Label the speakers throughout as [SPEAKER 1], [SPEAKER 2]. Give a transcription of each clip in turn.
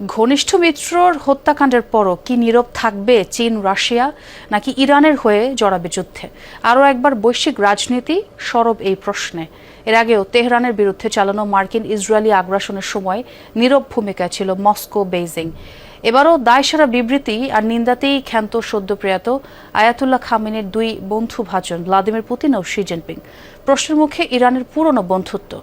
[SPEAKER 1] ঘনিষ্ঠ মিত্রর হত্যাকাণ্ডের পরও কি নীরব থাকবে চীন রাশিয়া, নাকি ইরানের হয়ে জড়াবে যুদ্ধে? আরও একবার বৈশ্বিক রাজনীতি সরব এই প্রশ্নে। এর আগেও তেহরানের বিরুদ্ধে চালানো মার্কিন ইসরায়েলি আগ্রাসনের সময় নীরব ভূমিকায় ছিল মস্কো বেইজিং। এবারও দায়সারা বিবৃতি আর নিন্দাতেই ক্ষান্ত সদ্য প্রয়াত আয়াতুল্লাহ খামেনির দুই বন্ধু ভাজন ভ্লাদিমির পুতিন ও শি জিনপিং। প্রশ্নের মুখে ইরানের পুরনো বন্ধুত্ব।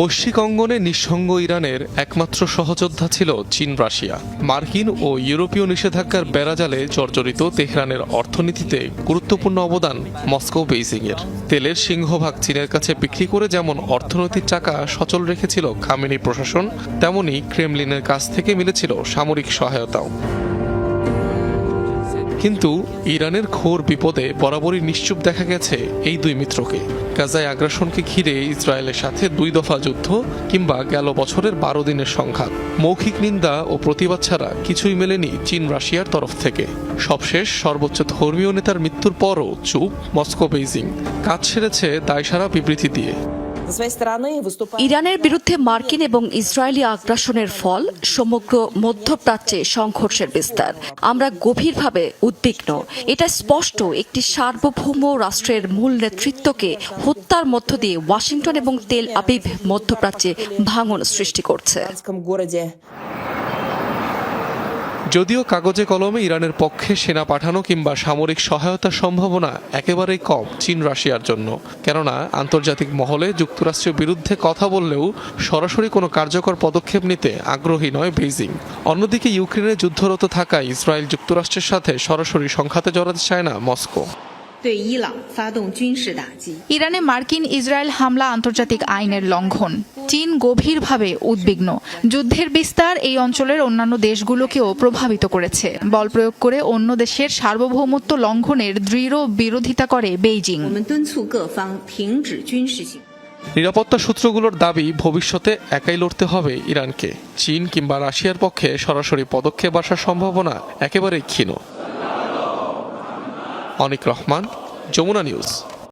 [SPEAKER 2] বৈশ্বিক অঙ্গনে নিঃসঙ্গ ইরানের একমাত্র সহযোদ্ধা ছিল চীন রাশিয়া। মার্কিন ও ইউরোপীয় নিষেধাজ্ঞার বেড়াজালে জর্জরিত তেহরানের অর্থনীতিতে গুরুত্বপূর্ণ অবদান মস্কো বেইজিংয়ের। তেলের সিংহভাগ চীনের কাছে বিক্রি করে যেমন অর্থনৈতিক চাকা সচল রেখেছিল খামেনি প্রশাসন, তেমনি ক্রেমলিনের কাছ থেকে মিলেছিল সামরিক সহায়তাও। কিন্তু ইরানের ঘোর বিপদে বরাবরই নিশ্চুপ দেখা গেছে এই দুই মিত্রকে। গাজায় আগ্রাসনকে ঘিরে ইসরায়েলের সাথে 2 দফা যুদ্ধ কিংবা গেল বছরের 12 দিনের সংঘাত, মৌখিক নিন্দা ও প্রতিবাদ ছাড়া কিছুই মেলেনি চীন রাশিয়ার তরফ থেকে। সবশেষ সর্বোচ্চ ধর্মীয় নেতার মৃত্যুর পরও চুপ মস্কো বেইজিং, কাজ সেরেছে দায়সারা বিবৃতি দিয়ে।
[SPEAKER 3] ইরানের বিরুদ্ধে মার্কিন এবং ইসরায়েলি আগ্রাসনের ফল সমগ্র মধ্যপ্রাচ্যে সংঘর্ষের বিস্তার। আমরা গভীরভাবে উদ্বিগ্ন। এটা স্পষ্ট, একটি সার্বভৌম রাষ্ট্রের মূল নেতৃত্বকে হত্যার মধ্য দিয়ে ওয়াশিংটন এবং তেল আবিব মধ্যপ্রাচ্যে ভাঙন সৃষ্টি করছে।
[SPEAKER 2] যদিও কাগজে কলমে ইরানের পক্ষে সেনা পাঠানো কিংবা সামরিক সহায়তার সম্ভাবনা একেবারেই কম চীন রাশিয়ার জন্য, কেননা আন্তর্জাতিক মহলে যুক্তরাষ্ট্রের বিরুদ্ধে কথা বললেও সরাসরি কোনো কার্যকর পদক্ষেপ নিতে আগ্রহী নয় বেইজিং। অন্যদিকে ইউক্রেনে যুদ্ধরত থাকায় ইসরায়েল যুক্তরাষ্ট্রের সাথে সরাসরি সংঘাতে জড়াতে চায় না মস্কো।
[SPEAKER 4] ইরানে মার্কিন ইসরায়েল হামলা আন্তর্জাতিক আইনের লঙ্ঘন। চীন গভীরভাবে উদ্বিগ্ন। যুদ্ধের বিস্তার এই অঞ্চলের অন্যান্য দেশগুলোকেও প্রভাবিত করেছে। বল প্রয়োগ করে অন্য দেশের সার্বভৌমত্ব লঙ্ঘনের দৃঢ় বিরোধিতা করে বেইজিং।
[SPEAKER 2] নিরাপত্তা সূত্রগুলোর দাবি, ভবিষ্যতে একাই লড়তে হবে ইরানকে। চীন কিংবা রাশিয়ার পক্ষে সরাসরি পদক্ষেপ আসার সম্ভাবনা একেবারেই ক্ষীণ। অনিক রহমান, যমুনা নিউজ।